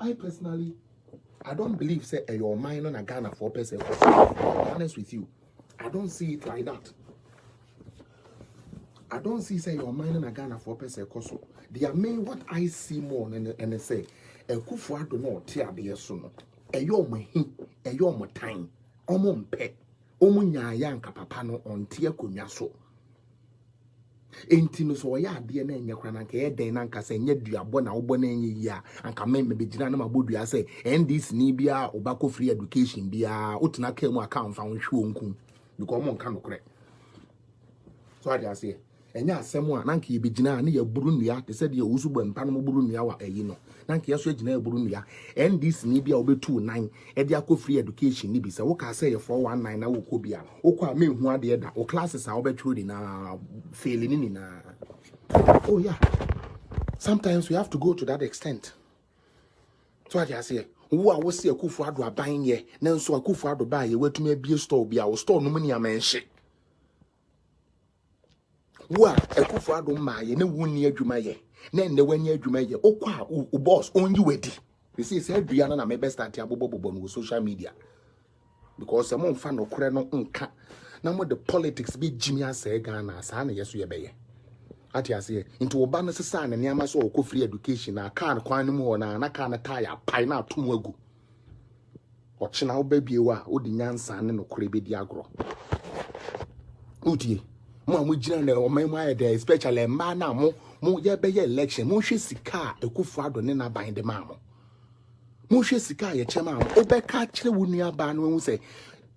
I personally, I don't believe say your mind on a Ghana for person. To be honest with you, I don't see it like that. I don't see say your mind on a Ghana for person. The main what I see more and say Akufo Addo no tia de so no. Eyo mo time. Omo mpe. Omo nyaaya nka papa no onte akonwa so. Enti no so ya ade na enya kra na nka ye den na nka se nya duabo na wo na enye yi a anka me be gina na mabodua se NDC ni bia obako free education bia otuna ka mu account fa wonhwe onku because mo nka no kre. So I say enya asem a nanka ye be gina na ye buru nua te se de wusu bo mpa no mo buru nua wa ayi no nanka ye so gina ye buru nua NDC ni bia obetu 9 e de akọ free education ni bi se wo ka say ye 419 na wo ko bia wo kwa me hu ade da o classes a wo betru di na failing ni na. Oh yeah, sometimes we have to go to that extent. So I say wo a wo se Akufo Addo aban ye na nso Akufo Addo ba ye watumi abie store bia wo store no mu ni amanhye. Wa Akufo Addo ma ye na wuni adwuma ye na enne wani adwuma ye okwa o boss onyi wedi you see say adua na me best start abobobobo no social media because some fa no kore no nka na mo the politics be jimi asa Ghana asa na yeso ye beye ati ase into oba no sesa na niam so okọ free education na kan kwan no mu na kan tire pai na atom agu ochina wo ba biewa odi nyansa ne no kore be di agro udie mo gina na o memu aye there especially ma na mo ye be ye election mo hwe sika Akufo Addo ne na ban de ma mo hwe sika ye chema mo obeka kire wo nua ba no hu se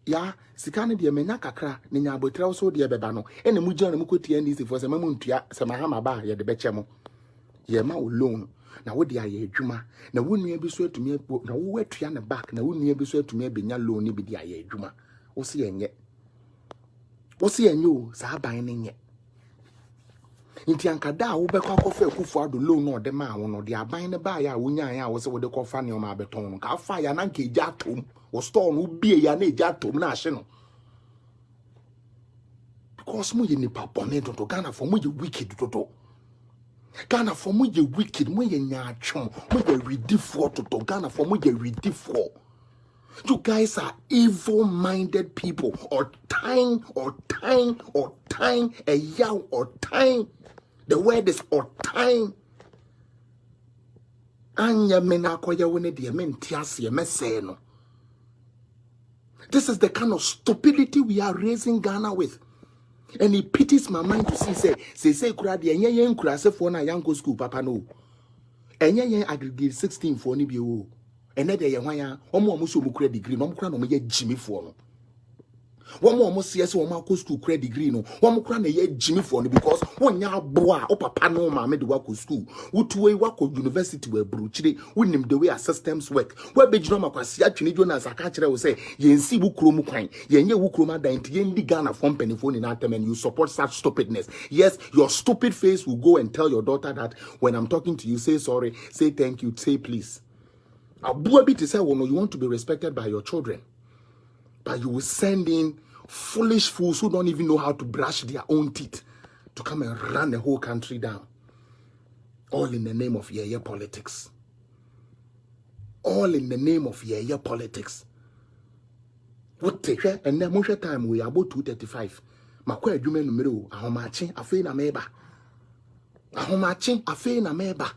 ya sika ne de menya kakra ne nya abotra so de beba no ene mo gina na mo kotie NDC for se mamu ntua se mahama ba ye de beche mo ye ma o loan na wo de aye adwuma na wo nua bi so atumi na wo atua ne back na wo nua bi so atumi abenya loan ni bi de aye adwuma wo se yenye wosi enyo sa ban ne nye nti ankada wo bekọ akọfa Akufo Addo loan no de ma wo no de aban ne ba ya wonya ya wo se wo de kọfa ne o ma beton no ka fa ya na nka eja atom wo store no bie ya na eja atom na ahye no because mo ye nipa bone dodo Ghana for mo ye wicked dodo Ghana for mo ye wicked mo ye nya atwom mo ye ridifo dodo Ghana for mo ye ridifo. You guys are evil-minded people, or time, a yow, or time. The word is or time. Anya menakoya wene di men tiasi meseno. This is the kind of stupidity we are raising Ghana with. And it pities my mind to see, say, kradi, and yen krase for na yanko school, papa no. And yen aggregate 16 for ni biwo. And then they are almost a degree, no crown on Jimmy for. One more almost yes, one more school credit degree, no one more crown a year Jimmy for because one ya boa up a panel, mamma, the work school, would way work of university where Bruchide, win him the way our systems work. Where be Joma Quasiat, Jonas, a catcher will say, Yen see Wukrum Quine, Yen Wukruma, the Ghana from Pennyphone in Atom, and you support such stupidness. Yes, your stupid face will go and tell your daughter that when I'm talking to you, say sorry, say thank you, say please. A boy to say, well, no, you want to be respected by your children, but you will send in foolish fools who don't even know how to brush their own teeth to come and run the whole country down. All in the name of politics. All in the name of politics. What take and then most time we are about 235. Makwe jume numero ahomachi afe na meba. Ahomachi afe na meba.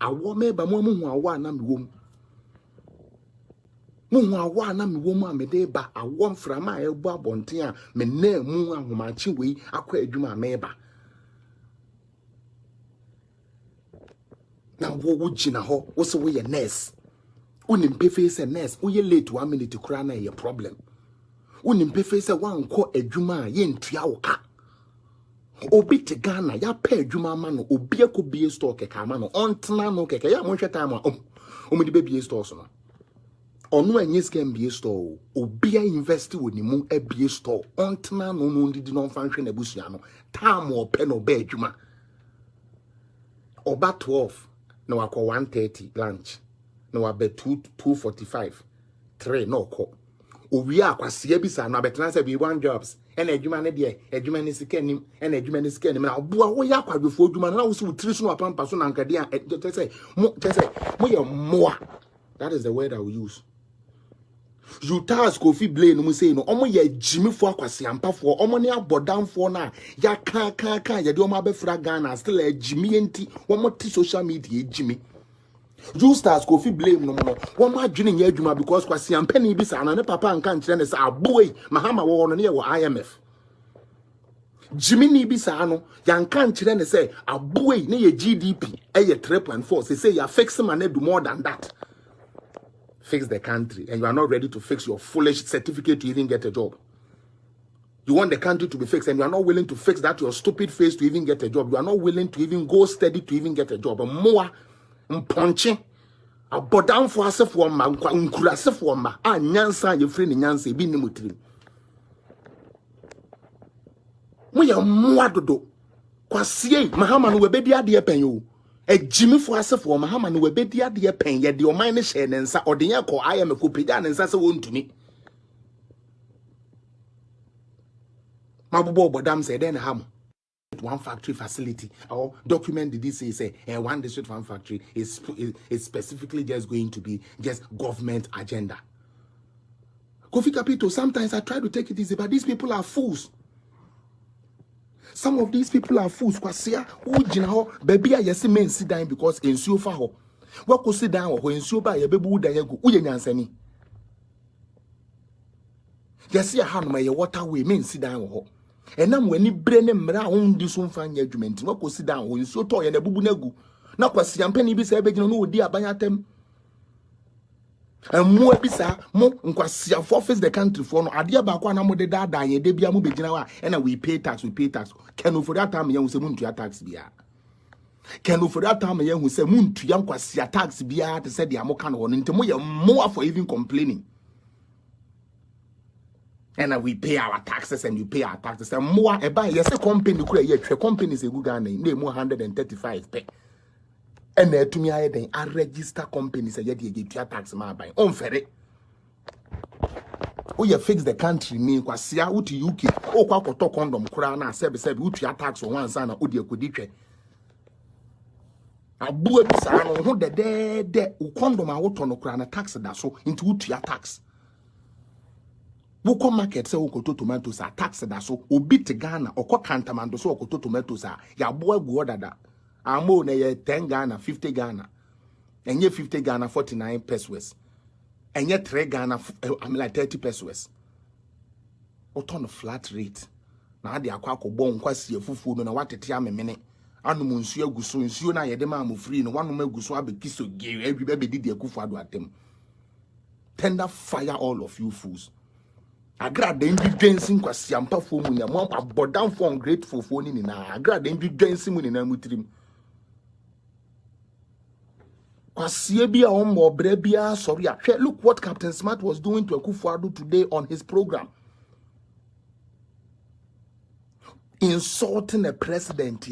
Awo meba mo mu awa na miwom. Mu awa na miwom amede ba awom frama ebu abonten a me na mu ahomachi we akwa adwuma meba. Na wo gina ho wo se wo ye nurse. Unim pefe se nurse wo ye late 1 minute kura na ye problem. Unim pefe se wanko adwuma ye ntua wo ka. Obi te Ghana ya pa adwuma ma no obi akobie store keka ma no ontena no keka ya monhwe time a omudi bebie store so no onu anyi scam bie store obi a invest woni mu abie store ontena no no ndidi no mfa nhwe na busua no time ope no ba adwuma oba 12 na wakọ 1:30 lunch na wabe 2:45 3 no ko owi akwase bisa na betena se be one jobs ena adwuma ne de adwuma ne sika nim ena adwuma ne sika nim na oboa wo ya kwadwefo adwuma na wo se wutiri so no apampa so na nkade a tese mo ye moa That is the word I will use. You task Kofi Blame no say no omo ye Jimmy for akwase ampa for omo ne abodan for na ya kan ya de omo abefra Ghana still a Jimmy enti omo ti social media Jimmy. You stars Kofi Blame no omo adwene ye adwuma because kwase ampa ni bi sa na ne papa nka nkire ne say aboy mahama wo no ne wo IMF. Jimmy ni bi sa no ya nka nkire ne say aboy ne ye GDP e ye 3.4 say ya fix man do more than that. Fix the country, and you are not ready to fix your foolish certificate to even get a job. You want the country to be fixed, and you are not willing to fix that your stupid face to even get a job. You are not willing to even go steady to even get a job. More punching a down for us for ma nkurase for ma a nyansa ye free ni nyansa bi ni mutiri. Mo ya mo adodo kwasie mahama no webedi ade pen yo. A Jimmy for us for Mahama no be dia de pen ye de o man share nensa or de yakọ IMF ko peda nensa se won tumi. Mabubo bodam say then ham one factory facility or document did this say one district one factory is specifically just going to be just government agenda. Kofi Kapito, sometimes I try to take it easy, but these people are fools. Some of these people are fools. Kwasia, who jina baby a yesi men sit down because ensuo fa ho. What could sit down or ensuo ba ye bebu da ye go uye nyansani. Yesi a hand my waterway men sit down ho. And now when ni brain mra on this one fan judgment, what could sit down or ensuo to ye na bubu negu. Na kwasi ampeni bi se be jina no odi abanyatem. And more bisa mo nkwasi for face the country for no ade ba kwa na mo de da ye de bia mo be jina wa and we pay tax. Can for that time you say muntu tax bia. Can for that time you say muntu ya nkwasi tax bia to say the amoka no nti mo ye more for even complaining. And we pay our taxes and you pay our taxes and more e ba yes company kura ye twe companies e guga na name 135 pay. And to me, I register companies and get tax my buy. On ferry. Oh, you fix the country, me, Kwasia, Uti UK, oh, Quaco condom, Kurana, said, Uti tax on one son, Udia Kudiche. A boy, who the dead, who condom out onOkrana tax that so into Uti tax. Woko market say Okoto tomatoes are tax that so, Ubit Ghana, or Cocantamando, so Okoto tomatoes are, ya boy, go that. Amo na ye 10 Ghana, 50 Ghana. And ye 50 Ghana, 49 pesos. And ye 3 Ghana, I mean like 30 pesos. What on a flat rate? Na de akwako bon kwasi ye fufu no na watete amemene. Anu munsu aguso nsuo na ye de ma mo free no wanu maguso abekiso ge everybody did Akufo Addo atem. Tender fire all of you fools. Agra de ndi dwensin kwasi ampa fo mu nya mo abodan fo ungrateful fo ni na agra de ndi dwensin mu ni na mutirim. Sorry, look what Captain Smart was doing to Akufo Addo today on his program. Insulting a president.